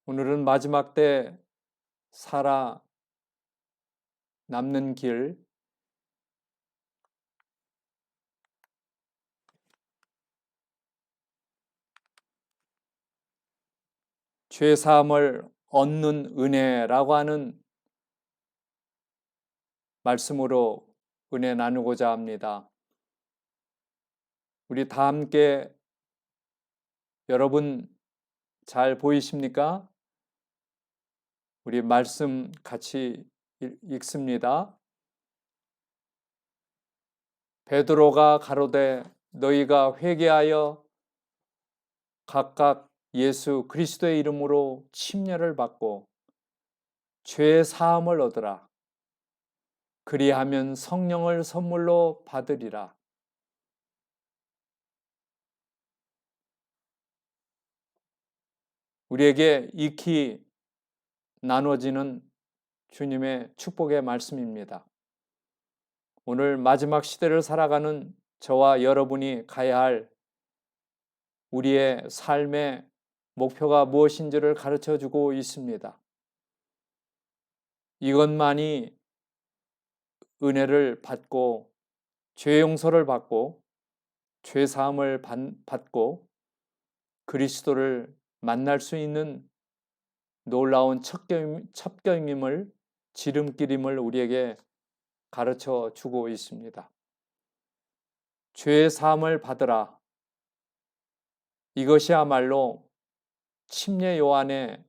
오늘은 마지막 때 살아 남는 길, 죄 사함을 얻는 은혜라고 하는 말씀으로 은혜 나누고자 합니다. 우리 다 함께 여러분 잘 보이십니까? 우리 말씀 같이 읽습니다. 베드로가 가로되 너희가 회개하여 각각 예수 그리스도의 이름으로 침례를 받고 죄 사함을 얻으라. 그리하면 성령을 선물로 받으리라. 우리에게 익히 나눠지는 주님의 축복의 말씀입니다. 오늘 마지막 시대를 살아가는 저와 여러분이 가야 할 우리의 삶의 목표가 무엇인지를 가르쳐 주고 있습니다. 이것만이 은혜를 받고 죄 용서를 받고 죄 사함을 받고 그리스도를 만날 수 있는 놀라운 첩경임을 지름길임을 우리에게 가르쳐 주고 있습니다. 죄 사함을 받으라. 이것이야말로 침례 요한의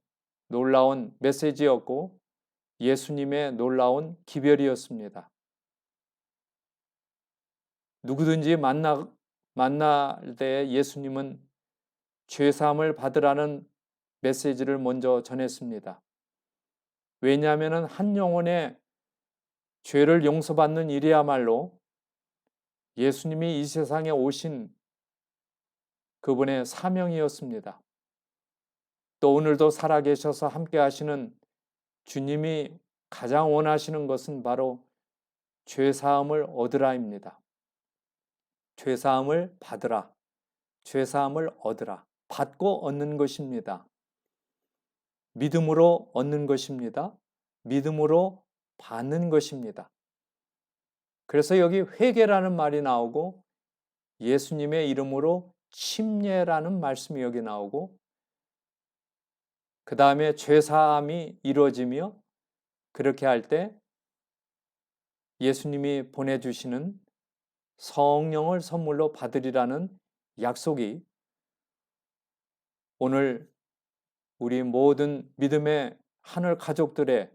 놀라운 메시지였고 예수님의 놀라운 기별이었습니다. 누구든지 만날 때 예수님은 죄 사함을 받으라는 메시지를 먼저 전했습니다. 왜냐하면 한 영혼의 죄를 용서받는 일이야말로 예수님이 이 세상에 오신 그분의 사명이었습니다. 또 오늘도 살아계셔서 함께 하시는 주님이 가장 원하시는 것은 바로 죄사함을 얻으라입니다. 죄사함을 받으라. 죄사함을 얻으라. 받고 얻는 것입니다. 믿음으로 얻는 것입니다. 믿음으로 받는 것입니다. 그래서 여기 회개라는 말이 나오고 예수님의 이름으로 침례라는 말씀이 여기 나오고 그 다음에 죄사함이 이루어지며 그렇게 할 때 예수님이 보내주시는 성령을 선물로 받으리라는 약속이 오늘 우리 모든 믿음의 하늘 가족들의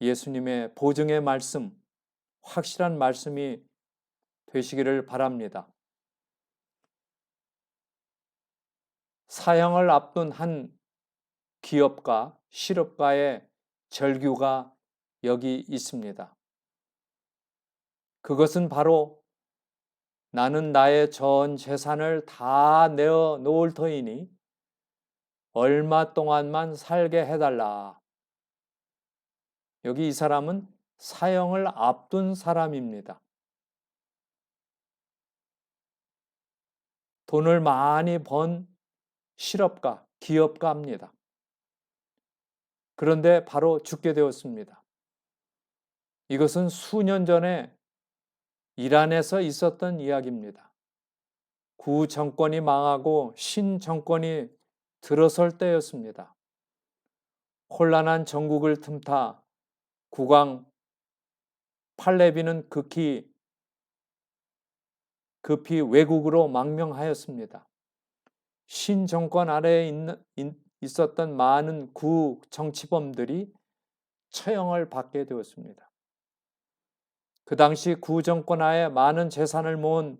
예수님의 보증의 말씀, 확실한 말씀이 되시기를 바랍니다. 사형을 앞둔 한 기업가, 실업가의 절규가 여기 있습니다. 그것은 바로 나는 나의 전 재산을 다 내어 놓을 터이니 얼마 동안만 살게 해달라. 여기 이 사람은 사형을 앞둔 사람입니다. 돈을 많이 번 실업가, 기업가입니다. 그런데 바로 죽게 되었습니다. 이것은 수년 전에 이란에서 있었던 이야기입니다. 구 정권이 망하고 신 정권이 들어설 때였습니다. 혼란한 전국을 틈타 국왕 팔레비는 급히 외국으로 망명하였습니다. 신 정권 아래에 있었던 많은 구 정치범들이 처형을 받게 되었습니다. 그 당시 구 정권 하에 많은 재산을 모은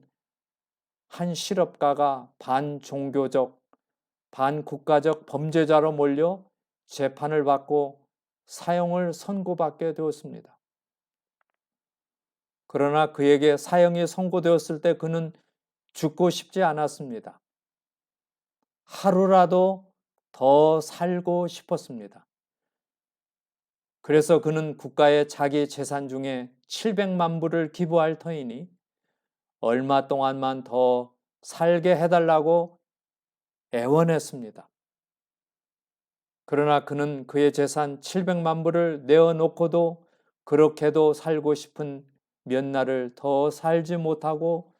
한 실업가가 반종교적, 반국가적 범죄자로 몰려 재판을 받고 사형을 선고받게 되었습니다. 그러나 그에게 사형이 선고되었을 때 그는 죽고 싶지 않았습니다. 하루라도 더 살고 싶었습니다. 그래서 그는 국가에 자기 재산 중에 700만 불을 기부할 터이니 얼마 동안만 더 살게 해달라고 애원했습니다. 그러나 그는 그의 재산 700만 불을 내어놓고도 그렇게도 살고 싶은 몇 날을 더 살지 못하고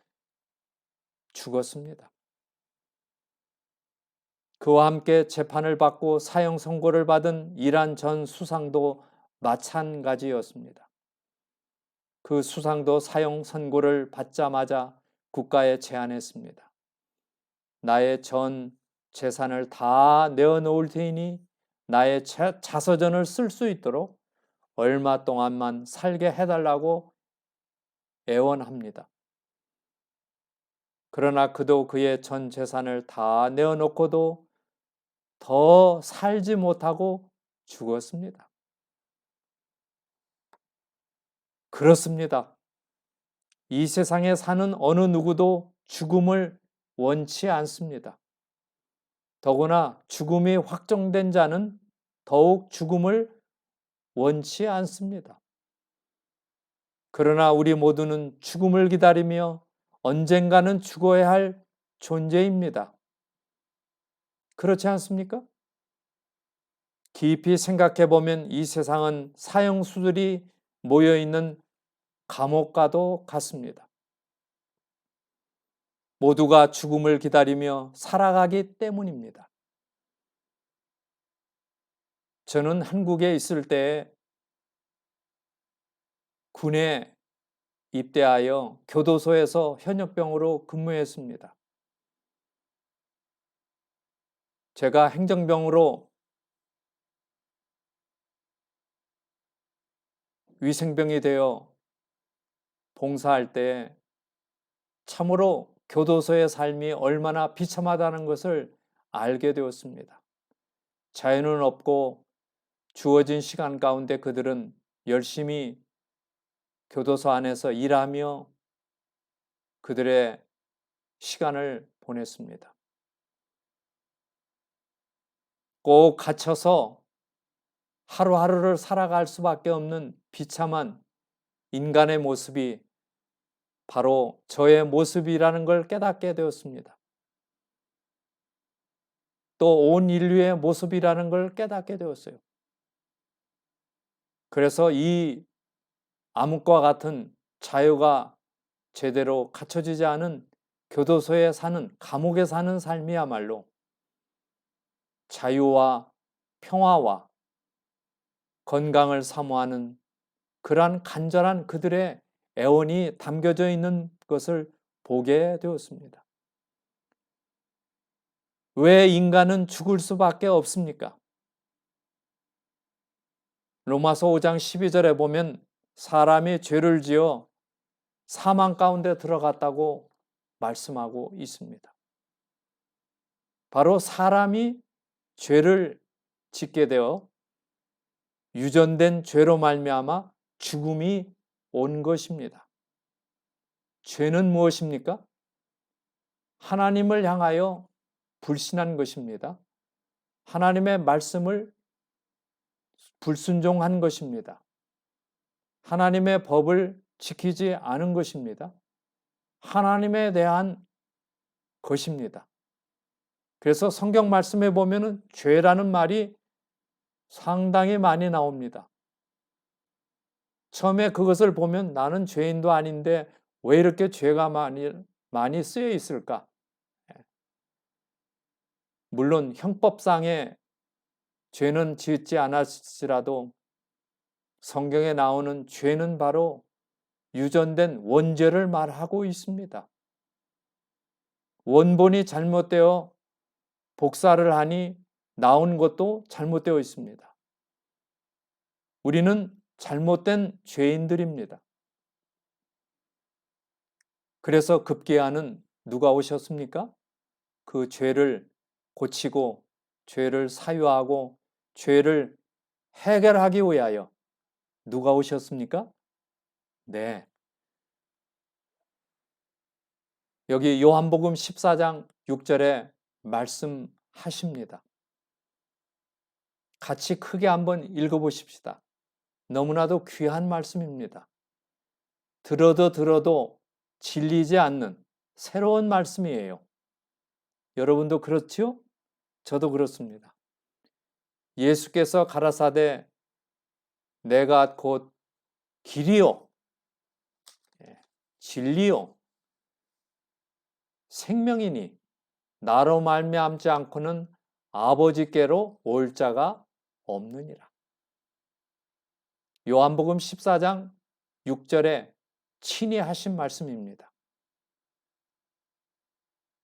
죽었습니다. 그와 함께 재판을 받고 사형 선고를 받은 이란 전 수상도 마찬가지였습니다. 그 수상도 사형 선고를 받자마자 국가에 제안했습니다. 나의 전 재산을 다 내어놓을 테니 나의 자서전을 쓸 수 있도록 얼마 동안만 살게 해달라고 애원합니다. 그러나 그도 그의 전 재산을 다 내어놓고도 더 살지 못하고 죽었습니다. 그렇습니다. 이 세상에 사는 어느 누구도 죽음을 원치 않습니다. 더구나 죽음이 확정된 자는 더욱 죽음을 원치 않습니다. 그러나 우리 모두는 죽음을 기다리며 언젠가는 죽어야 할 존재입니다. 그렇지 않습니까? 깊이 생각해 보면 이 세상은 사형수들이 모여있는 감옥과도 같습니다. 모두가 죽음을 기다리며 살아가기 때문입니다. 저는 한국에 있을 때 군에 입대하여 교도소에서 현역병으로 근무했습니다. 제가 행정병으로 위생병이 되어 봉사할 때 참으로 교도소의 삶이 얼마나 비참하다는 것을 알게 되었습니다. 자유는 없고 주어진 시간 가운데 그들은 열심히 교도소 안에서 일하며 그들의 시간을 보냈습니다. 꼭 갇혀서 하루하루를 살아갈 수밖에 없는 비참한 인간의 모습이 바로 저의 모습이라는 걸 깨닫게 되었습니다. 또 온 인류의 모습이라는 걸 깨닫게 되었어요. 그래서 이 암흑과 같은 자유가 제대로 갖춰지지 않은 교도소에 사는, 감옥에 사는 삶이야말로 자유와 평화와 건강을 사모하는 그러한 간절한 그들의 애원이 담겨져 있는 것을 보게 되었습니다. 왜 인간은 죽을 수밖에 없습니까? 로마서 5장 12절에 보면 사람이 죄를 지어 사망 가운데 들어갔다고 말씀하고 있습니다. 바로 사람이 죄를 짓게 되어 유전된 죄로 말미암아 죽음이 온 것입니다. 죄는 무엇입니까? 하나님을 향하여 불신한 것입니다. 하나님의 말씀을 불순종한 것입니다. 하나님의 법을 지키지 않은 것입니다. 하나님에 대한 것입니다. 그래서 성경 말씀에 보면은 죄라는 말이 상당히 많이 나옵니다. 처음에 그것을 보면 나는 죄인도 아닌데 왜 이렇게 죄가 많이 쓰여 있을까? 물론 형법상의 죄는 짓지 않았지라도 성경에 나오는 죄는 바로 유전된 원죄를 말하고 있습니다. 원본이 잘못되어 복사를 하니 나온 것도 잘못되어 있습니다. 우리는 잘못된 죄인들입니다. 그래서 급기야는 누가 오셨습니까? 그 죄를 고치고 죄를 사유하고 죄를 해결하기 위하여 누가 오셨습니까? 네. 여기 요한복음 14장 6절에 말씀하십니다. 같이 크게 한번 읽어보십시다. 너무나도 귀한 말씀입니다. 들어도 질리지 않는 새로운 말씀이에요. 여러분도 그렇지요? 저도 그렇습니다. 예수께서 가라사대 내가 곧 길이요 진리요 생명이니 나로 말미암지 않고는 아버지께로 올 자가 없느니라. 요한복음 14장 6절에 친히 하신 말씀입니다.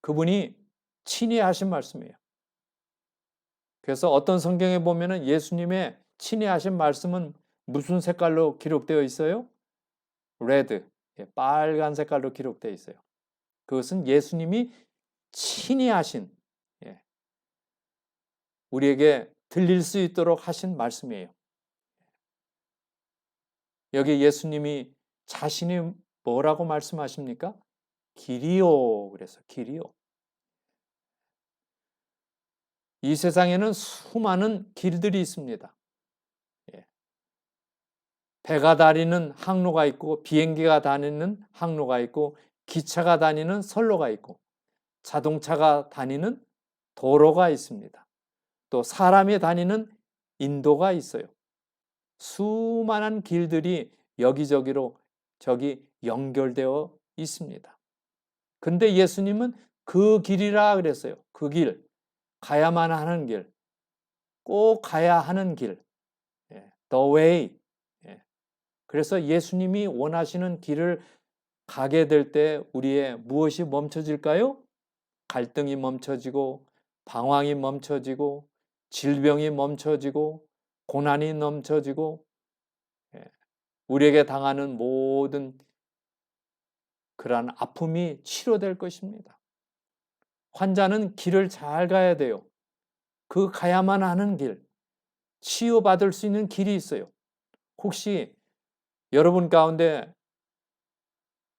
그분이 친히 하신 말씀이에요. 그래서 어떤 성경에 보면은 예수님의 친히 하신 말씀은 무슨 색깔로 기록되어 있어요? 레드, 빨간 색깔로 기록되어 있어요. 그것은 예수님이 친히 하신, 우리에게 들릴 수 있도록 하신 말씀이에요. 여기 예수님이 자신이 뭐라고 말씀하십니까? 길이요. 그래서 길이요. 이 세상에는 수많은 길들이 있습니다. 배가 다니는 항로가 있고 비행기가 다니는 항로가 있고 기차가 다니는 선로가 있고 자동차가 다니는 도로가 있습니다. 또 사람이 다니는 인도가 있어요. 수많은 길들이 여기저기로 저기 연결되어 있습니다. 근데 예수님은 그 길이라 그랬어요. 그 길, 가야만 하는 길, 꼭 가야 하는 길, the way. 그래서 예수님이 원하시는 길을 가게 될 때 우리의 무엇이 멈춰질까요? 갈등이 멈춰지고 방황이 멈춰지고 질병이 멈춰지고 고난이 멈춰지고 우리에게 당하는 모든 그러한 아픔이 치료될 것입니다. 환자는 길을 잘 가야 돼요. 그 가야만 하는 길, 치유받을 수 있는 길이 있어요. 혹시 여러분 가운데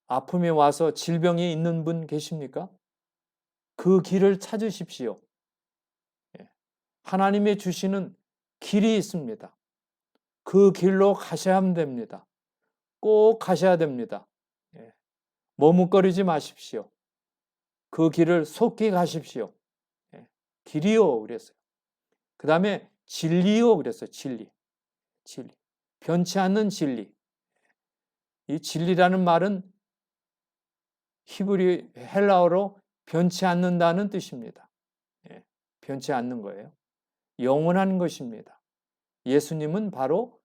아픔이 와서 질병이 있는 분 계십니까? 그 길을 찾으십시오. 하나님이 주시는 길이 있습니다. 그 길로 가셔야 됩니다. 꼭 가셔야 됩니다. 머뭇거리지 마십시오. 그 길을 속히 가십시오. 길이요 그랬어요. 그 다음에 진리요 그랬어요. 진리. 변치 않는 진리. 이 진리라는 말은 히브리 헬라어로 변치 않는다는 뜻입니다. 변치 않는 거예요. 영원한 것입니다. 예수님은 바로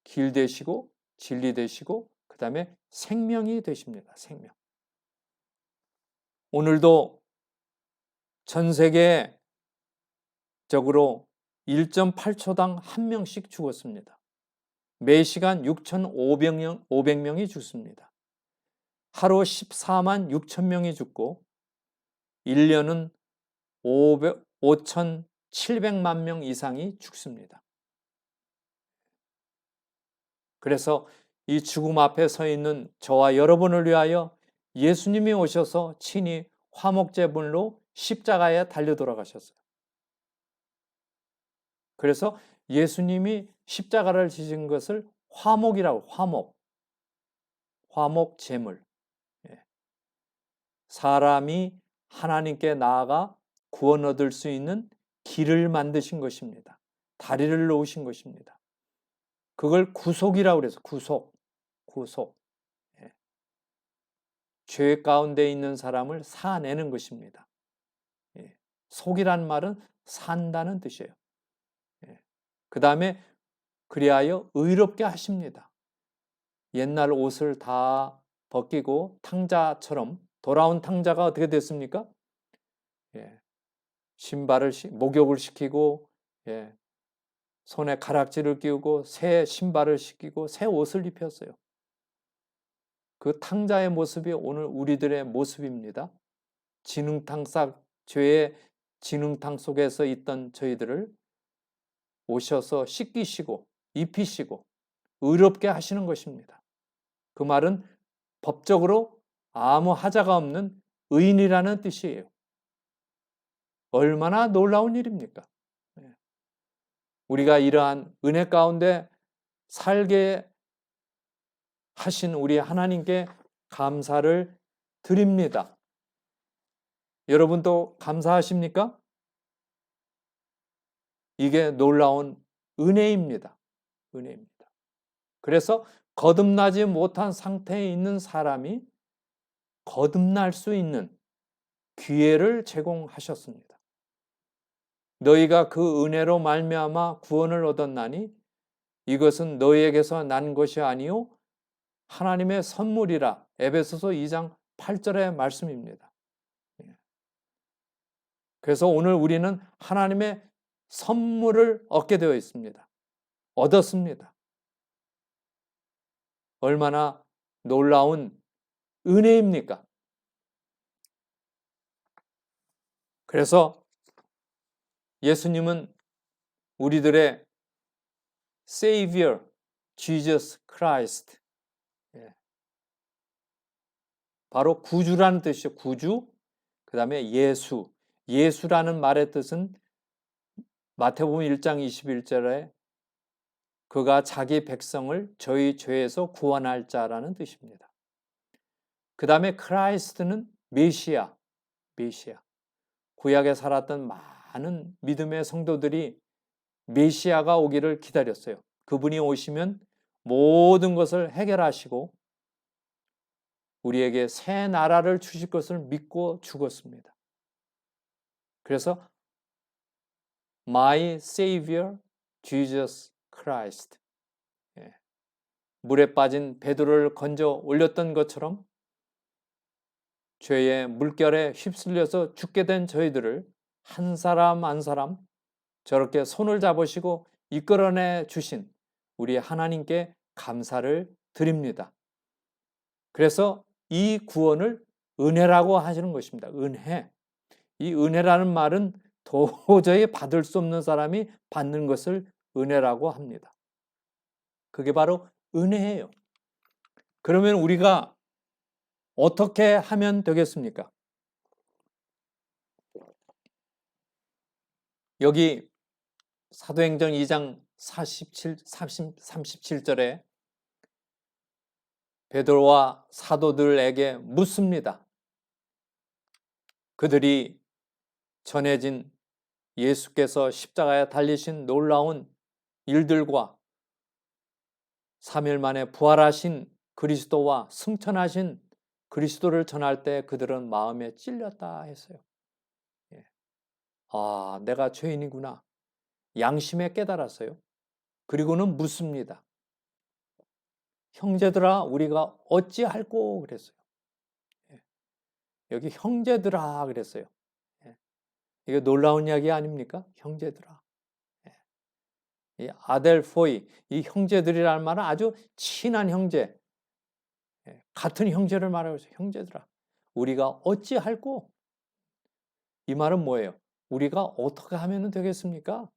길 되시고 진리 되시고 그 다음에 생명이 되십니다. 생명. 오늘도 전 세계적으로 1.8초당 1명씩 죽었습니다. 매 시간 6,500명이 죽습니다. 하루 14만 6천 명이 죽고 1년은 5,700만 명 이상이 죽습니다. 그래서 이 죽음 앞에 서 있는 저와 여러분을 위하여 예수님이 오셔서 친히 화목제물로 십자가에 달려 돌아가셨어요. 그래서 예수님이 십자가를 지신 것을 화목이라고, 화목제물. 사람이 하나님께 나아가 구원 얻을 수 있는 길을 만드신 것입니다. 다리를 놓으신 것입니다. 그걸 구속이라고 그래서 구속. 죄 가운데 있는 사람을 사내는 것입니다. 속이란 말은 산다는 뜻이에요. 그 다음에 그리하여 의롭게 하십니다. 옛날 옷을 다 벗기고 탕자처럼 돌아온 탕자가 어떻게 됐습니까? 신발을 목욕을 시키고 손에 가락지를 끼우고 새 신발을 신기고 새 옷을 입혔어요. 그 탕자의 모습이 오늘 우리들의 모습입니다. 죄의 진흙탕 속에서 있던 저희들을 오셔서 씻기시고 입히시고 의롭게 하시는 것입니다. 그 말은 법적으로 아무 하자가 없는 의인이라는 뜻이에요. 얼마나 놀라운 일입니까? 우리가 이러한 은혜 가운데 살게 하신 우리 하나님께 감사를 드립니다. 여러분도 감사하십니까? 이게 놀라운 은혜입니다. 은혜입니다. 그래서 거듭나지 못한 상태에 있는 사람이 거듭날 수 있는 기회를 제공하셨습니다. 너희가 그 은혜로 말미암아 구원을 얻었나니 이것은 너희에게서 난 것이 아니요 하나님의 선물이라. 에베소서 2장 8절의 말씀입니다. 그래서 오늘 우리는 하나님의 선물을 얻게 되어 있습니다. 얻었습니다. 얼마나 놀라운 은혜입니까? 그래서 예수님은 우리들의 Savior, Jesus Christ, 바로 구주라는 뜻이죠. 구주, 그 다음에 예수. 예수라는 말의 뜻은 마태복음 1장 21절에 그가 자기 백성을 저희 죄에서 구원할 자라는 뜻입니다. 그 다음에 크라이스트는 메시아, 메시아. 구약에 살았던 많은 믿음의 성도들이 메시아가 오기를 기다렸어요. 그분이 오시면 모든 것을 해결하시고 우리에게 새 나라를 주실 것을 믿고 죽었습니다. 그래서 My Savior Jesus Christ. 물에 빠진 베드로를 건져 올렸던 것처럼 죄의 물결에 휩쓸려서 죽게 된 저희들을 한 사람 한 사람 저렇게 손을 잡으시고 이끌어내 주신 우리 하나님께 감사를 드립니다. 그래서 이 구원을 은혜라고 하시는 것입니다. 은혜. 이 은혜라는 말은 도저히 받을 수 없는 사람이 받는 것을 은혜라고 합니다. 그게 바로 은혜예요. 그러면 우리가 어떻게 하면 되겠습니까? 여기 사도행전 2장 37절에 베드로와 사도들에게 묻습니다. 그들이 전해진 예수께서 십자가에 달리신 놀라운 일들과 3일 만에 부활하신 그리스도와 승천하신 그리스도를 전할 때 그들은 마음에 찔렸다 했어요. 아, 내가 죄인이구나. 양심에 깨달았어요. 그리고는 묻습니다. 형제들아, 우리가 어찌할꼬 그랬어요. 여기 형제들아 그랬어요. 이게 놀라운 이야기 아닙니까? 형제들아. 이 아델포이, 이 형제들이라는 말은 아주 친한 형제, 같은 형제를 말하고 있어요. 형제들아, 우리가 어찌할꼬? 이 말은 뭐예요? 우리가 어떻게 하면 되겠습니까?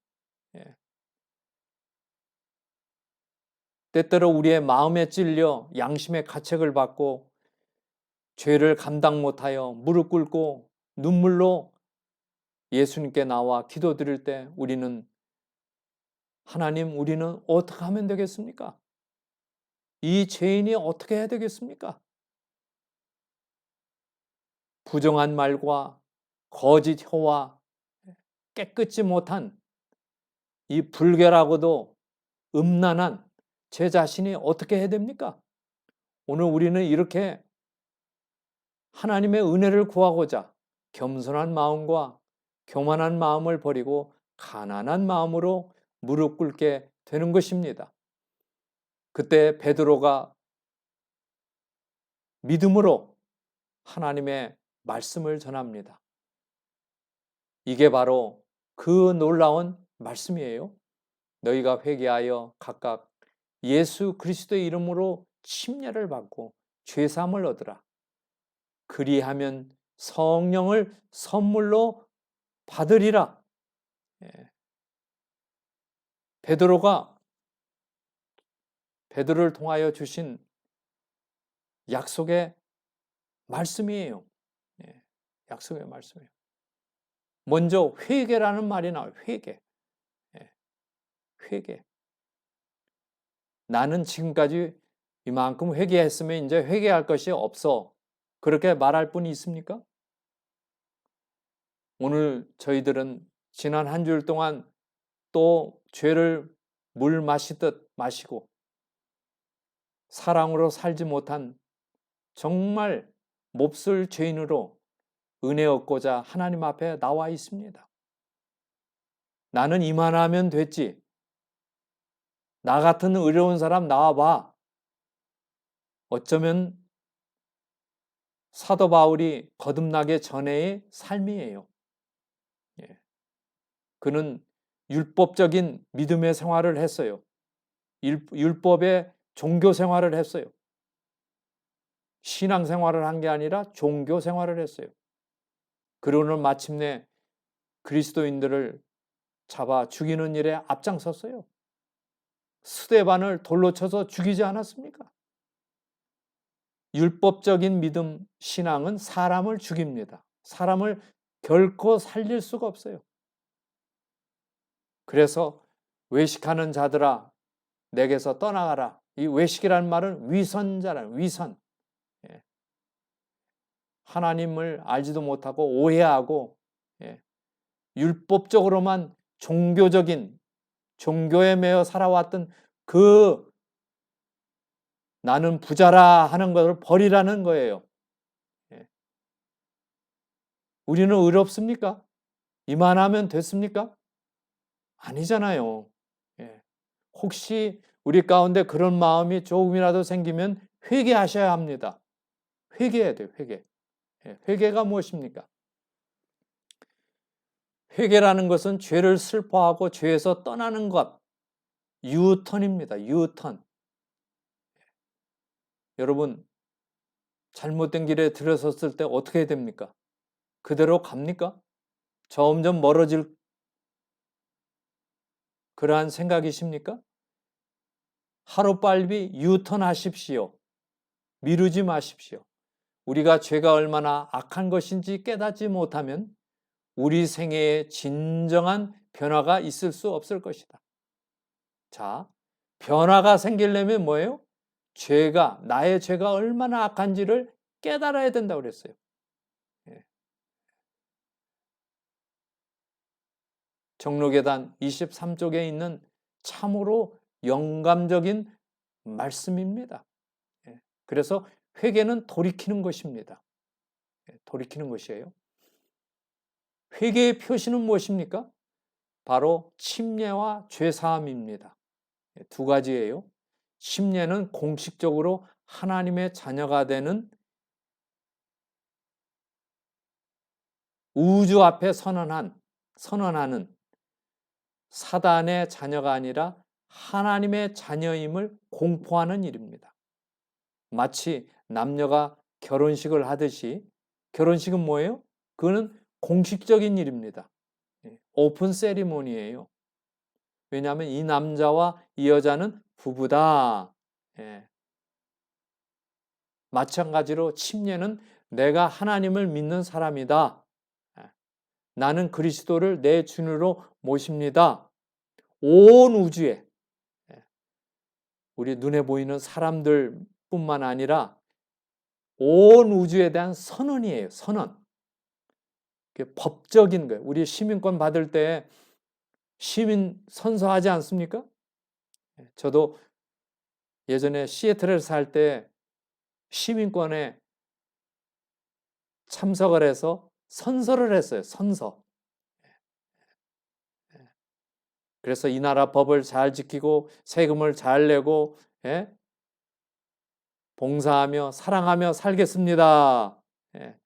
때때로 우리의 마음에 찔려 양심의 가책을 받고 죄를 감당 못하여 무릎 꿇고 눈물로 예수님께 나와 기도드릴 때 우리는 하나님, 우리는 어떻게 하면 되겠습니까? 이 죄인이 어떻게 해야 되겠습니까? 부정한 말과 거짓 혀와 깨끗지 못한 이 불결하고도 음란한 제 자신이 어떻게 해야 됩니까? 오늘 우리는 이렇게 하나님의 은혜를 구하고자 겸손한 마음과 교만한 마음을 버리고 가난한 마음으로 무릎 꿇게 되는 것입니다. 그때 베드로가 믿음으로 하나님의 말씀을 전합니다. 이게 바로 그 놀라운 말씀이에요. 너희가 회개하여 각각 예수 그리스도의 이름으로 침례를 받고 죄사함을 얻으라. 그리하면 성령을 선물로 받으리라. 베드로를 통하여 주신 약속의 말씀이에요. 약속의 말씀이에요. 먼저 회개라는 말이 나와요. 회개. 회개. 나는 지금까지 이만큼 회개했으면 이제 회개할 것이 없어. 그렇게 말할 분이 있습니까? 오늘 저희들은 지난 한 주일 동안 또 죄를 물 마시듯 마시고 사랑으로 살지 못한 정말 몹쓸 죄인으로 은혜 얻고자 하나님 앞에 나와 있습니다. 나는 이만하면 됐지. 나 같은 의로운 사람 나와봐. 어쩌면 사도 바울이 거듭나기 전의 삶이에요. 예. 그는 율법적인 믿음의 생활을 했어요. 율법의 종교 생활을 했어요. 신앙 생활을 한 게 아니라 종교 생활을 했어요. 그러고는 마침내 그리스도인들을 잡아 죽이는 일에 앞장섰어요. 스데반을 돌로 쳐서 죽이지 않았습니까? 율법적인 믿음, 신앙은 사람을 죽입니다. 사람을 결코 살릴 수가 없어요. 그래서 외식하는 자들아 내게서 떠나가라. 이 외식이라는 말은 위선자라는 위선. 예. 하나님을 알지도 못하고 오해하고 예. 율법적으로만 종교에 매여 살아왔던 그 나는 부자라 하는 것을 버리라는 거예요. 예. 우리는 의롭습니까? 이만하면 됐습니까? 아니잖아요. 예. 혹시 우리 가운데 그런 마음이 조금이라도 생기면 회개하셔야 합니다. 회개해야 돼요. 회개. 예. 회개가 무엇입니까? 회개라는 것은 죄를 슬퍼하고 죄에서 떠나는 것. 유턴입니다. 유턴. 여러분 잘못된 길에 들어섰을 때 어떻게 해야 됩니까? 그대로 갑니까? 점점 멀어질 그러한 생각이십니까? 하루빨리 유턴하십시오. 미루지 마십시오. 우리가 죄가 얼마나 악한 것인지 깨닫지 못하면 우리 생애에 진정한 변화가 있을 수 없을 것이다. 자, 변화가 생기려면 뭐예요? 나의 죄가 얼마나 악한지를 깨달아야 된다고 그랬어요. 예. 정로계단 23쪽에 있는 참으로 영감적인 말씀입니다. 예. 그래서 회개는 돌이키는 것입니다. 예, 돌이키는 것이에요. 회개의 표시는 무엇입니까? 바로 침례와 죄사함입니다. 예, 두 가지예요. 침례는 공식적으로 하나님의 자녀가 되는 우주 앞에 선언하는 사단의 자녀가 아니라 하나님의 자녀임을 공포하는 일입니다. 마치 남녀가 결혼식을 하듯이 결혼식은 뭐예요? 그거는 공식적인 일입니다. 오픈 세리머니예요. 왜냐하면 이 남자와 이 여자는 부부다. 예. 마찬가지로 침례는 내가 하나님을 믿는 사람이다. 예. 나는 그리스도를 내 주님으로 모십니다. 온 우주에 예. 우리 눈에 보이는 사람들뿐만 아니라 온 우주에 대한 선언이에요. 선언. 법적인 거예요. 우리 시민권 받을 때 시민 선서하지 않습니까? 저도 예전에 시애틀에서 살 때 시민권에 참석을 해서 선서를 했어요. 선서. 그래서 이 나라 법을 잘 지키고 세금을 잘 내고 예? 봉사하며 사랑하며 살겠습니다. 예.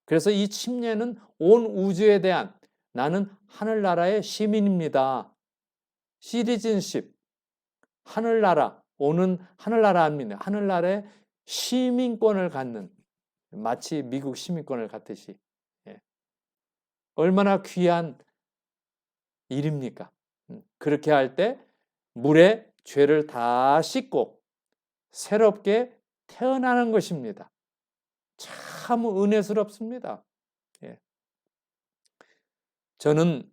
그래서 이 침례는 온 우주에 대한 나는 하늘나라의 시민입니다. 시티즌십, 하늘나라, 오는 하늘나라 아닙니다. 하늘나라의 시민권을 갖는 마치 미국 시민권을 갖듯이 예. 얼마나 귀한 일입니까? 그렇게 할 때 물에 죄를 다 씻고 새롭게 태어나는 것입니다. 참 은혜스럽습니다. 예. 저는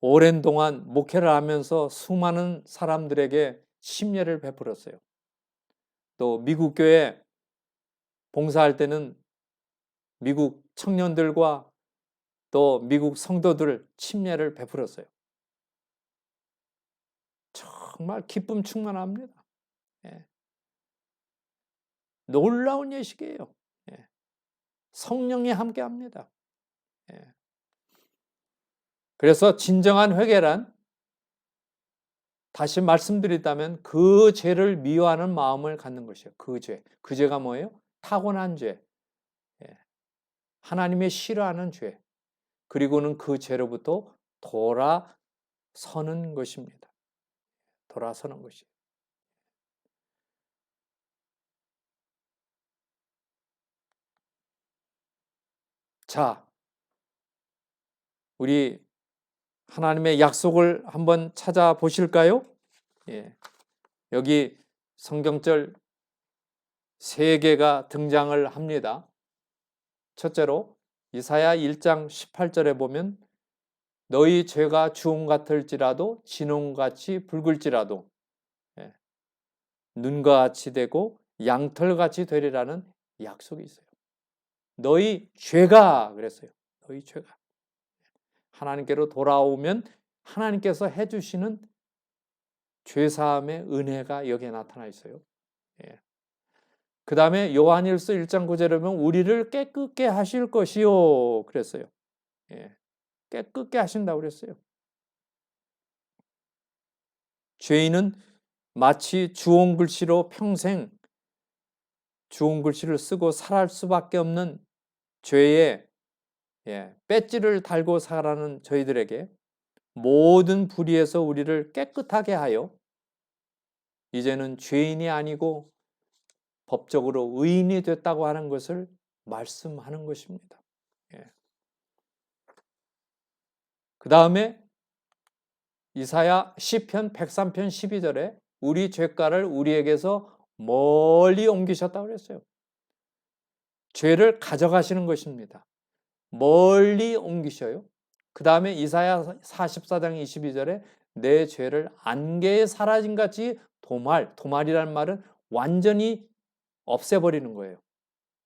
오랜 동안 목회를 하면서 수많은 사람들에게 심려를 베풀었어요. 또 미국 교회 봉사할 때는 미국 청년들과 또 미국 성도들 침례를 베풀었어요. 정말 기쁨 충만합니다. 예. 놀라운 예식이에요. 예. 성령이 함께합니다. 예. 그래서 진정한 회개란 다시 말씀드리자면 그 죄를 미워하는 마음을 갖는 것이에요. 그 죄. 그 죄가 뭐예요? 타고난 죄. 예. 하나님의 싫어하는 죄. 그리고는 그 죄로부터 돌아서는 것입니다. 돌아서는 것이에요. 자, 우리 하나님의 약속을 한번 찾아보실까요? 예. 여기 성경절 3개가 등장을 합니다. 첫째로 이사야 1장 18절에 보면 너희 죄가 주홍 같을지라도 진홍같이 붉을지라도 눈과 같이 되고 양털같이 되리라는 약속이 있어요. 너희 죄가 그랬어요. 너희 죄가. 하나님께로 돌아오면 하나님께서 해주시는 죄사함의 은혜가 여기에 나타나 있어요. 예. 그 다음에 요한일서 1장 9절에 보면 우리를 깨끗게 하실 것이요 그랬어요. 예. 깨끗게 하신다고 그랬어요. 죄인은 마치 주홍 글씨로 평생 주홍 글씨를 쓰고 살아갈 수밖에 없는 죄에 배지를 달고 살아가는 저희들에게 모든 불의에서 우리를 깨끗하게 하여 이제는 죄인이 아니고 법적으로 의인이 됐다고 하는 것을 말씀하는 것입니다. 그 다음에 이사야 시편 103편 12절에 우리 죄가를 우리에게서 멀리 옮기셨다고 그랬어요. 죄를 가져가시는 것입니다. 멀리 옮기셔요. 그 다음에 이사야 44장 22절에 내 죄를 안개에 사라진 같이 도말이라는 말은 완전히 없애버리는 거예요.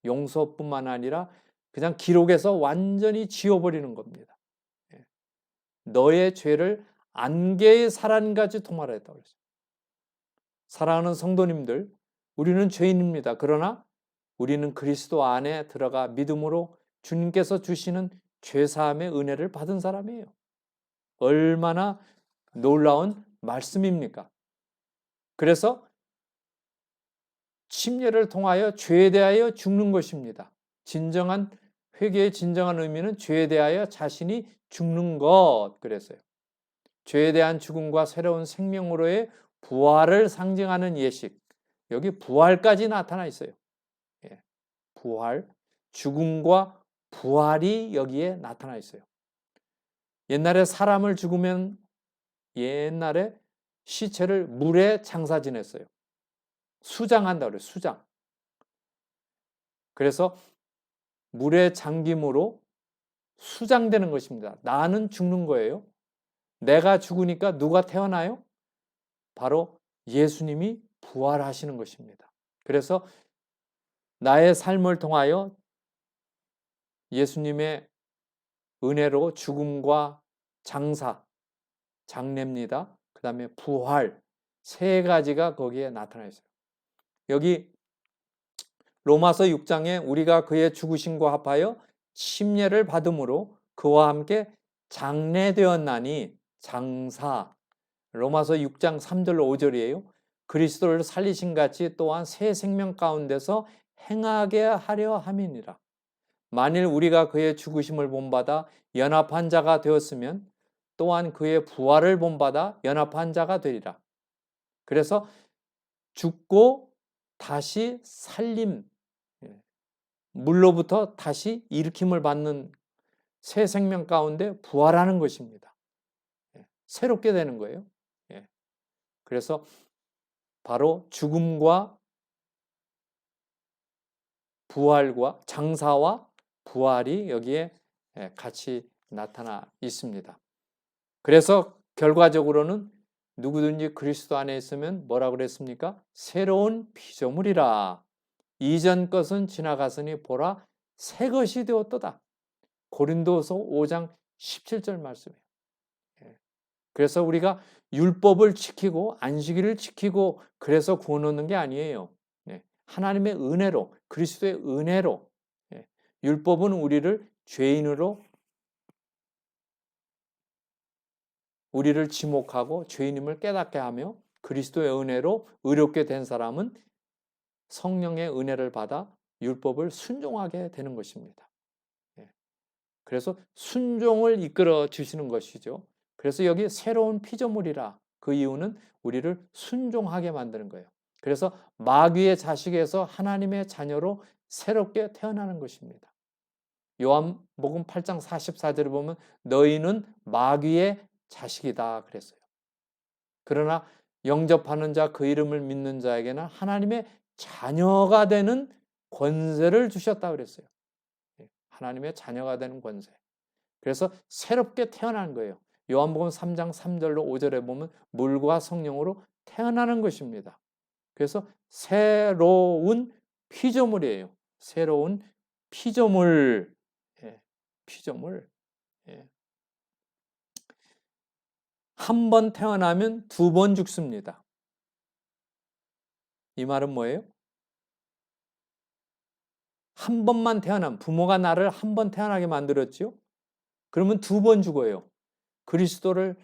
용서뿐만 아니라 그냥 기록에서 완전히 지워버리는 겁니다. 너의 죄를 안개에 사라진 같이 도말하였다고 그랬어요. 사랑하는 성도님들, 우리는 죄인입니다. 그러나 우리는 그리스도 안에 들어가 믿음으로 주님께서 주시는 죄사함의 은혜를 받은 사람이에요. 얼마나 놀라운 말씀입니까? 그래서 침례를 통하여 죄에 대하여 죽는 것입니다. 진정한 회개의 진정한 의미는 죄에 대하여 자신이 죽는 것 그랬어요. 죄에 대한 죽음과 새로운 생명으로의 부활을 상징하는 예식. 여기 부활까지 나타나 있어요. 부활, 죽음과 부활이 여기에 나타나 있어요. 옛날에 사람을 죽으면 옛날에 시체를 물에 장사 지냈어요. 수장한다 그래요. 수장. 그래서 물에 잠김으로 수장되는 것입니다. 나는 죽는 거예요. 내가 죽으니까 누가 태어나요? 바로 예수님이 부활하시는 것입니다. 그래서 나의 삶을 통하여 예수님의 은혜로 죽음과 장례입니다. 그 다음에 부활, 3가지가 거기에 나타나 있어요. 여기 로마서 6장에 우리가 그의 죽으심과 합하여 침례를 받음으로 그와 함께 장례되었나니 장사. 로마서 6장 3절로 5절이에요. 그리스도를 살리신 같이 또한 새 생명 가운데서 행하게 하려 함이니라. 만일 우리가 그의 죽으심을 본받아 연합한 자가 되었으면 또한 그의 부활을 본받아 연합한 자가 되리라. 그래서 죽고 다시 살림, 물로부터 다시 일으킴을 받는 새 생명 가운데 부활하는 것입니다. 새롭게 되는 거예요. 그래서 바로 죽음과 부활과 장사와 부활이 여기에 같이 나타나 있습니다. 그래서 결과적으로는 누구든지 그리스도 안에 있으면 뭐라고 그랬습니까? 새로운 피조물이라. 이전 것은 지나갔으니 보라 새 것이 되었도다. 고린도서 5장 17절 말씀이에요. 예. 그래서 우리가 율법을 지키고 안식일을 지키고 그래서 구원 얻는 게 아니에요. 예. 하나님의 은혜로, 그리스도의 은혜로. 예. 율법은 우리를 죄인으로 우리를 지목하고 죄인임을 깨닫게 하며 그리스도의 은혜로 의롭게 된 사람은 성령의 은혜를 받아 율법을 순종하게 되는 것입니다. 예. 그래서 순종을 이끌어 주시는 것이죠. 그래서 여기 새로운 피조물이라 그 이유는 우리를 순종하게 만드는 거예요. 그래서 마귀의 자식에서 하나님의 자녀로 새롭게 태어나는 것입니다. 요한복음 8장 44절을 보면 너희는 마귀의 자식이다 그랬어요. 그러나 영접하는 자, 그 이름을 믿는 자에게는 하나님의 자녀가 되는 권세를 주셨다 그랬어요. 하나님의 자녀가 되는 권세. 그래서 새롭게 태어난 거예요. 요한복음 3장 3절로 5절에 보면 물과 성령으로 태어나는 것입니다. 그래서 새로운 피조물이에요. 새로운 피조물. 예, 피조물. 예. 한 번 태어나면 두 번 죽습니다. 이 말은 뭐예요? 한 번만 태어나면, 부모가 나를 한 번 태어나게 만들었지요? 그러면 두 번 죽어요. 그리스도를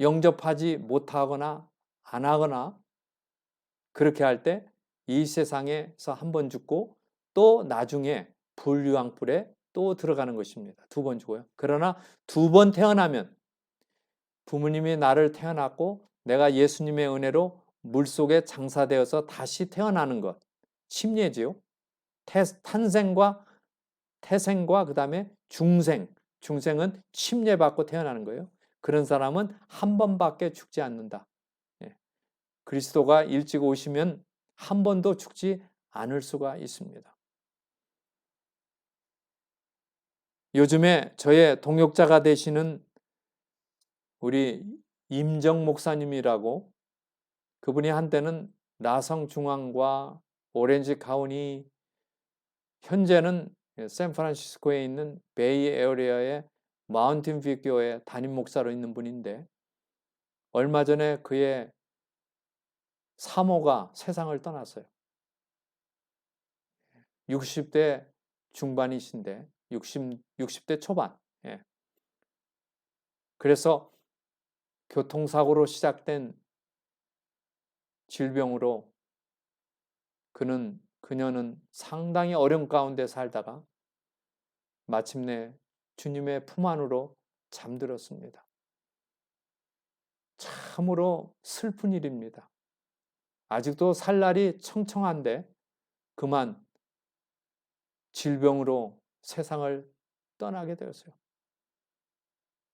영접하지 못하거나 안 하거나 그렇게 할 때 이 세상에서 한 번 죽고 또 나중에 불유황불에 또 들어가는 것입니다. 두 번 죽어요. 그러나 두 번 태어나면 부모님이 나를 태어났고 내가 예수님의 은혜로 물속에 장사되어서 다시 태어나는 것. 침례지요. 탄생과 태생과 그 다음에 중생. 중생은 침례받고 태어나는 거예요. 그런 사람은 한 번밖에 죽지 않는다. 예. 그리스도가 일찍 오시면 한 번도 죽지 않을 수가 있습니다. 요즘에 저의 동역자가 되시는 우리 임정 목사님이라고, 그분이 한때는 라성중앙과 오렌지 카운티, 현재는 샌프란시스코에 있는 베이 에어리어의 마운틴 뷰 교회 담임 목사로 있는 분인데 얼마 전에 그의 사모가 세상을 떠났어요. 60대 중반이신데 60대 초반. 예. 그래서 교통사고로 시작된 질병으로 그녀는 상당히 어려움 가운데 살다가 마침내 주님의 품 안으로 잠들었습니다. 참으로 슬픈 일입니다. 아직도 살 날이 청청한데 그만 질병으로 세상을 떠나게 되었어요.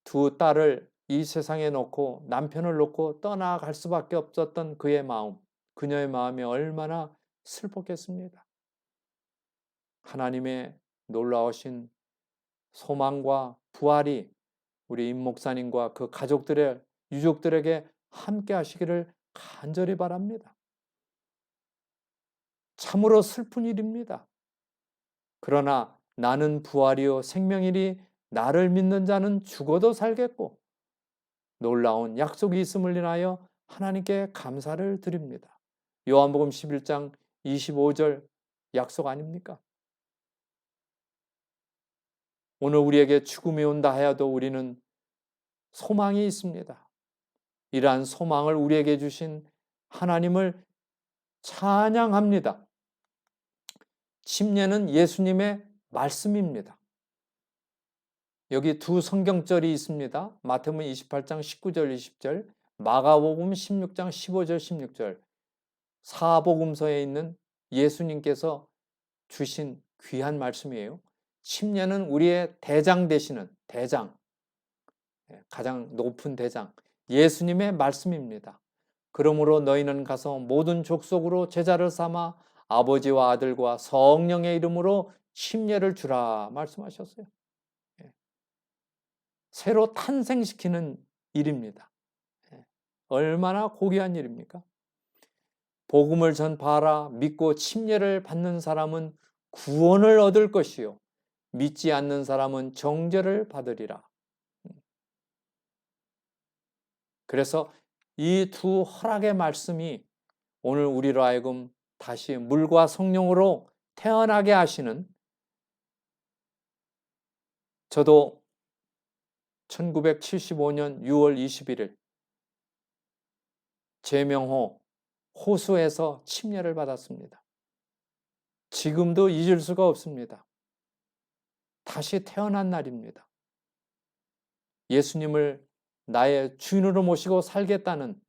두 딸을 이 세상에 놓고 남편을 놓고 떠나갈 수밖에 없었던 그의 마음, 그녀의 마음이 얼마나 슬펐겠습니다. 하나님의 놀라우신 소망과 부활이 우리 임 목사님과 그 가족들의 유족들에게 함께 하시기를 간절히 바랍니다. 참으로 슬픈 일입니다. 그러나 나는 부활이요 생명이니 나를 믿는 자는 죽어도 살겠고 놀라운 약속이 있음을 인하여 하나님께 감사를 드립니다. 요한복음 11장 25절 약속 아닙니까? 오늘 우리에게 죽음이 온다 하여도 우리는 소망이 있습니다. 이러한 소망을 우리에게 주신 하나님을 찬양합니다. 침례는 예수님의 말씀입니다. 여기 두 성경절이 있습니다. 마태복음 28장 19절 20절, 마가복음 16장 15절 16절. 사복음서에 있는 예수님께서 주신 귀한 말씀이에요. 침례는 우리의 대장 되시는 대장, 가장 높은 대장, 예수님의 말씀입니다. 그러므로 너희는 가서 모든 족속으로 제자를 삼아 아버지와 아들과 성령의 이름으로 침례를 주라 말씀하셨어요. 새로 탄생시키는 일입니다. 얼마나 고귀한 일입니까? 복음을 전파하라. 믿고 침례를 받는 사람은 구원을 얻을 것이요 믿지 않는 사람은 정죄를 받으리라. 그래서 이 두 허락의 말씀이 오늘 우리로 하여금 다시 물과 성령으로 태어나게 하시는, 저도 1975년 6월 21일 제명호 호수에서 침례를 받았습니다. 지금도 잊을 수가 없습니다. 다시 태어난 날입니다. 예수님을 나의 주인으로 모시고 살겠다는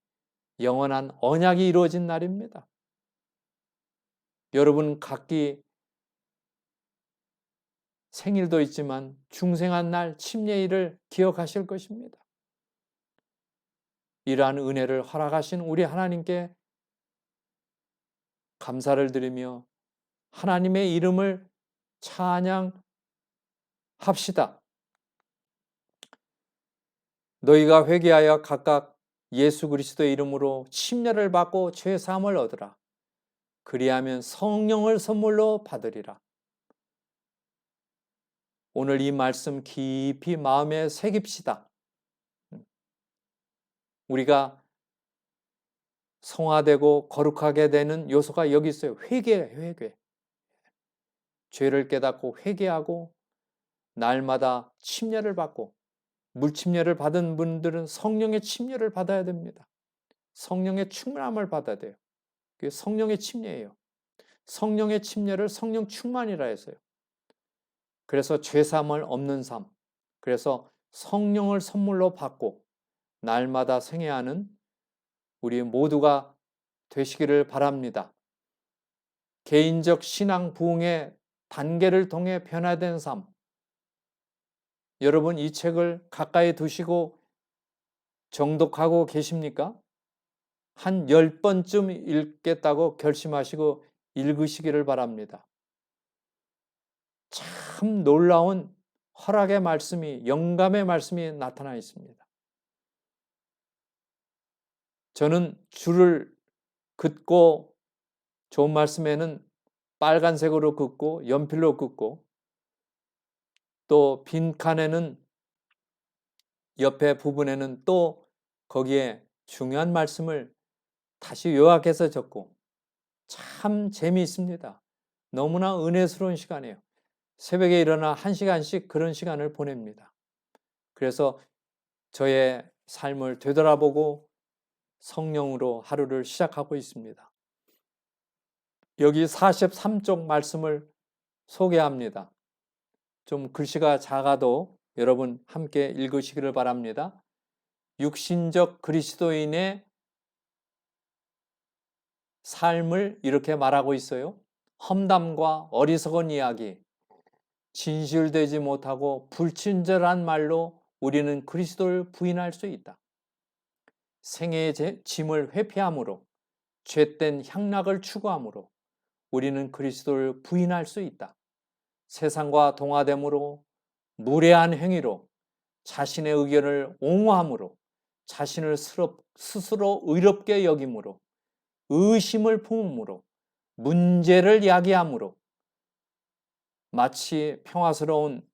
영원한 언약이 이루어진 날입니다. 여러분 각기 생일도 있지만 중생한 날 침례일을 기억하실 것입니다. 이러한 은혜를 허락하신 우리 하나님께 감사를 드리며 하나님의 이름을 찬양합시다. 너희가 회개하여 각각 예수 그리스도의 이름으로 침례를 받고 죄 사함을 얻으라. 그리하면 성령을 선물로 받으리라. 오늘 이 말씀 깊이 마음에 새깁시다. 우리가 성화되고 거룩하게 되는 요소가 여기 있어요. 회개. 죄를 깨닫고 회개하고 날마다 침례를 받고, 물침례를 받은 분들은 성령의 침례를 받아야 됩니다. 성령의 충만함을 받아야 돼요. 그게 성령의 침례예요. 성령의 침례를 성령 충만이라 해서요. 그래서 죄사함을 없는 삶, 그래서 성령을 선물로 받고 날마다 생애하는 우리 모두가 되시기를 바랍니다. 개인적 신앙 부흥의 단계를 통해 변화된 삶, 여러분 이 책을 가까이 두시고 정독하고 계십니까? 한 10번쯤 읽겠다고 결심하시고 읽으시기를 바랍니다. 참 놀라운 허락의 말씀이, 영감의 말씀이 나타나 있습니다. 저는 줄을 긋고 좋은 말씀에는 빨간색으로 긋고 연필로 긋고, 또 빈칸에는 옆에 부분에는 또 거기에 중요한 말씀을 다시 요약해서 적고, 참 재미있습니다. 너무나 은혜스러운 시간이에요. 새벽에 일어나 1시간씩 그런 시간을 보냅니다. 그래서 저의 삶을 되돌아보고 성령으로 하루를 시작하고 있습니다. 여기 43쪽 말씀을 소개합니다. 좀 글씨가 작아도 여러분 함께 읽으시기를 바랍니다. 육신적 그리스도인의 삶을 이렇게 말하고 있어요. 험담과 어리석은 이야기, 진실되지 못하고 불친절한 말로 우리는 그리스도를 부인할 수 있다. 생애의 짐을 회피함으로, 죄된 향락을 추구함으로 우리는 그리스도를 부인할 수 있다. 세상과 동화됨으로, 무례한 행위로, 자신의 의견을 옹호함으로, 자신을 스스로 의롭게 여김으로, 의심을 품음으로, 문제를 야기함으로, 마치 평화스러운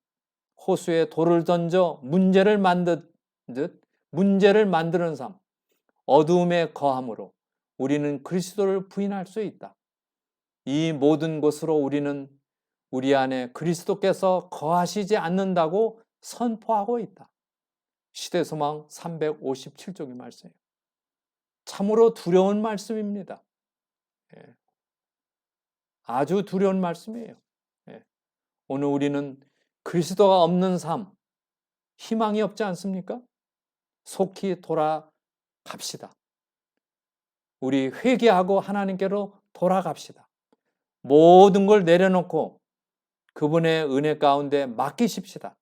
호수에 돌을 던져 문제를 만드듯 문제를 만드는 삶, 어두움에 거함으로 우리는 그리스도를 부인할 수 있다. 이 모든 것으로 우리는 우리 안에 그리스도께서 거하시지 않는다고 선포하고 있다. 시대소망 357쪽의 말씀이에요. 참으로 두려운 말씀입니다. 아주 두려운 말씀이에요. 오늘 우리는 그리스도가 없는 삶, 희망이 없지 않습니까? 속히 돌아갑시다. 우리 회개하고 하나님께로 돌아갑시다. 모든 걸 내려놓고 그분의 은혜 가운데 맡기십시다.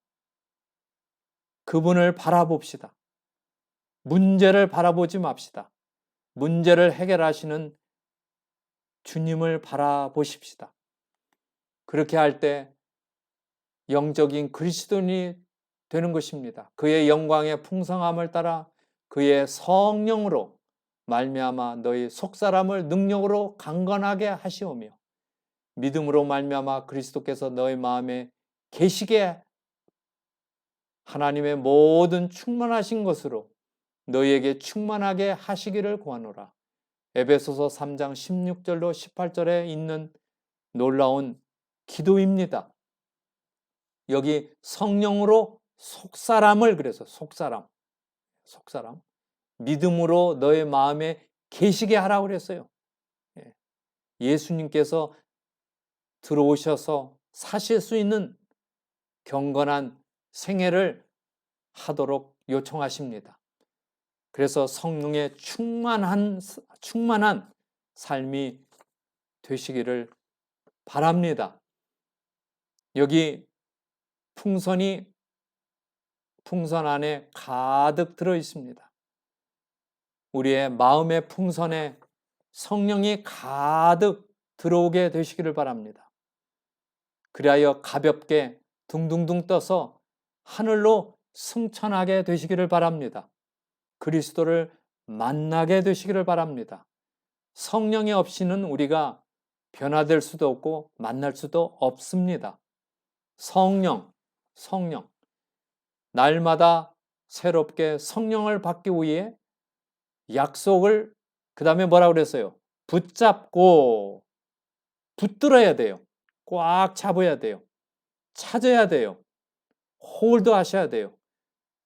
그분을 바라봅시다. 문제를 바라보지 맙시다. 문제를 해결하시는 주님을 바라보십시다. 그렇게 할 때 영적인 그리스도인이 되는 것입니다. 그의 영광의 풍성함을 따라 그의 성령으로 말미암아 너희 속사람을 능력으로 강건하게 하시오며, 믿음으로 말미암아 그리스도께서 너희 마음에 계시게 하나님의 모든 충만하신 것으로 너희에게 충만하게 하시기를 구하노라. 에베소서 3장 16절로 18절에 있는 놀라운 기도입니다. 여기 성령으로 속사람을, 그래서 속사람 믿음으로 너의 마음에 계시게 하라고 그랬어요. 예수님께서 들어오셔서 사실 수 있는 경건한 생애를 하도록 요청하십니다. 그래서 성령의 충만한 삶이 되시기를 바랍니다. 여기 풍선 안에 가득 들어 있습니다. 우리의 마음의 풍선에 성령이 가득 들어오게 되시기를 바랍니다. 그리하여 가볍게 둥둥둥 떠서 하늘로 승천하게 되시기를 바랍니다. 그리스도를 만나게 되시기를 바랍니다. 성령이 없이는 우리가 변화될 수도 없고 만날 수도 없습니다. 성령, 날마다 새롭게 성령을 받기 위해 약속을, 그 다음에 뭐라고 그랬어요? 붙잡고 붙들어야 돼요. 꽉 잡아야 돼요. 찾아야 돼요. 홀드 하셔야 돼요.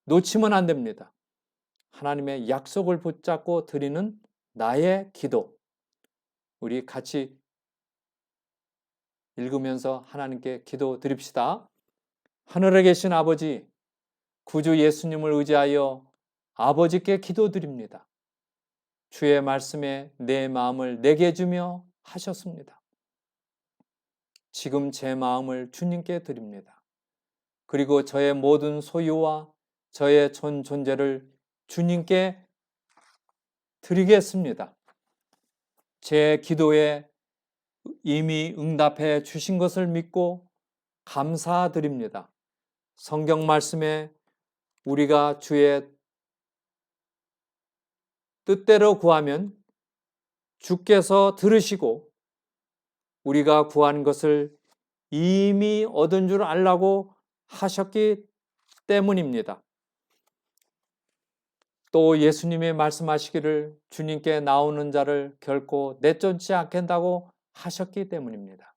놓치면 안 됩니다. 하나님의 약속을 붙잡고 드리는 나의 기도. 우리 같이 읽으면서 하나님께 기도 드립시다. 하늘에 계신 아버지, 구주 예수님을 의지하여 아버지께 기도드립니다. 주의 말씀에 내 마음을 내게 주며 하셨습니다. 지금 제 마음을 주님께 드립니다. 그리고 저의 모든 소유와 저의 전 존재를 주님께 드리겠습니다. 제 기도에 이미 응답해 주신 것을 믿고 감사드립니다. 성경 말씀에 우리가 주의 뜻대로 구하면 주께서 들으시고 우리가 구한 것을 이미 얻은 줄 알라고 하셨기 때문입니다. 또 예수님이 말씀하시기를 주님께 나오는 자를 결코 내쫓지 않겠다고 하셨기 때문입니다.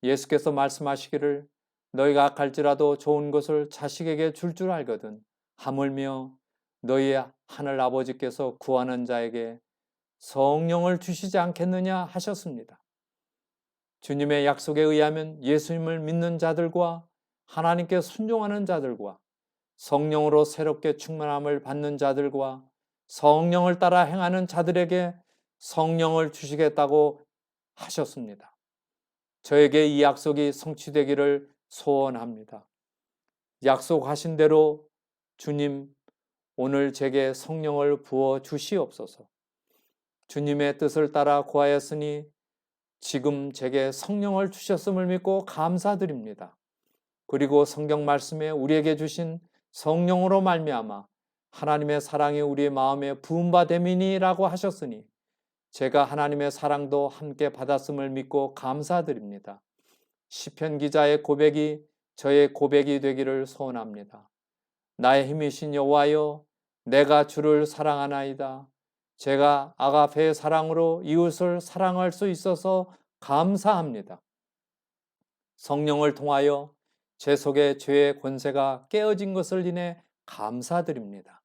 예수께서 말씀하시기를 너희가 갈지라도 좋은 것을 자식에게 줄 알거든 하물며 너희 하늘 아버지께서 구하는 자에게 성령을 주시지 않겠느냐 하셨습니다. 주님의 약속에 의하면 예수님을 믿는 자들과 하나님께 순종하는 자들과 성령으로 새롭게 충만함을 받는 자들과 성령을 따라 행하는 자들에게 성령을 주시겠다고 하셨습니다. 저에게 이 약속이 성취되기를 소원합니다. 약속하신 대로 주님, 오늘 제게 성령을 부어 주시옵소서. 주님의 뜻을 따라 구하였으니 지금 제게 성령을 주셨음을 믿고 감사드립니다. 그리고 성경 말씀에 우리에게 주신 성령으로 말미암아 하나님의 사랑이 우리의 마음에 부음바 됨이니라고 하셨으니 제가 하나님의 사랑도 함께 받았음을 믿고 감사드립니다. 시편 기자의 고백이 저의 고백이 되기를 소원합니다. 나의 힘이신 여호와여, 내가 주를 사랑하나이다. 제가 아가페의 사랑으로 이웃을 사랑할 수 있어서 감사합니다. 성령을 통하여 제 속에 죄의 권세가 깨어진 것을 인해 감사드립니다.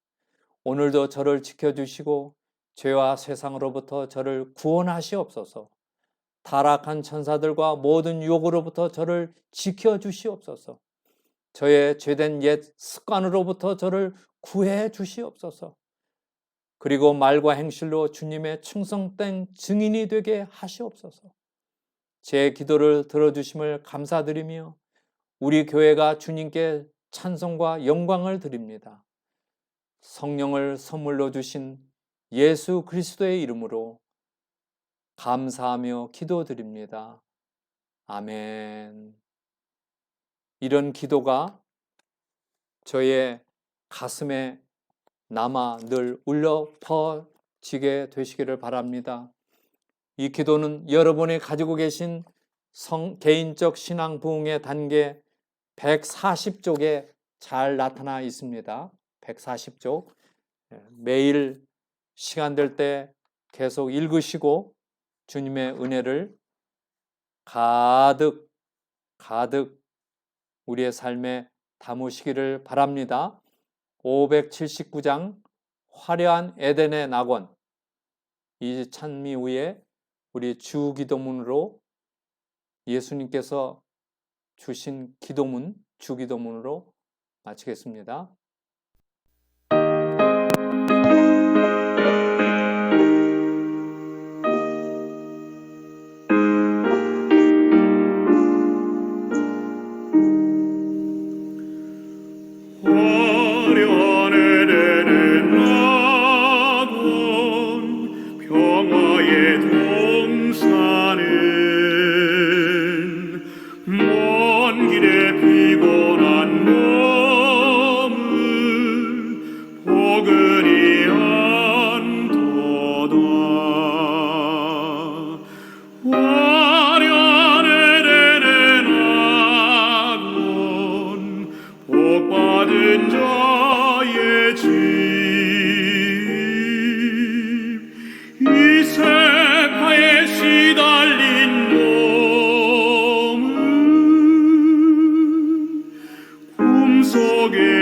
오늘도 저를 지켜주시고 죄와 세상으로부터 저를 구원하시옵소서. 타락한 천사들과 모든 유혹으로부터 저를 지켜주시옵소서. 저의 죄된 옛 습관으로부터 저를 구해 주시옵소서. 그리고 말과 행실로 주님의 충성된 증인이 되게 하시옵소서. 제 기도를 들어주심을 감사드리며 우리 교회가 주님께 찬송과 영광을 드립니다. 성령을 선물로 주신 예수 그리스도의 이름으로 감사하며 기도드립니다. 아멘. 이런 기도가 저의 가슴에 남아 늘 울려 퍼지게 되시기를 바랍니다. 이 기도는 여러분이 가지고 계신 개인적 신앙 부흥의 단계, 140쪽에 잘 나타나 있습니다. 140쪽. 매일 시간 될 때 계속 읽으시고 주님의 은혜를 가득 우리의 삶에 담으시기를 바랍니다. 579장 화려한 에덴의 낙원, 이 찬미 후에 우리 주 기도문으로 예수님께서 주신 기도문, 주 기도문으로 마치겠습니다. 평화의 동산은 먼 길에 피곤한 몸을 포근히 안도다. 화려한 에덴의 낙원 복받은 자의 집 이 세파에 시달린 몸은 꿈속에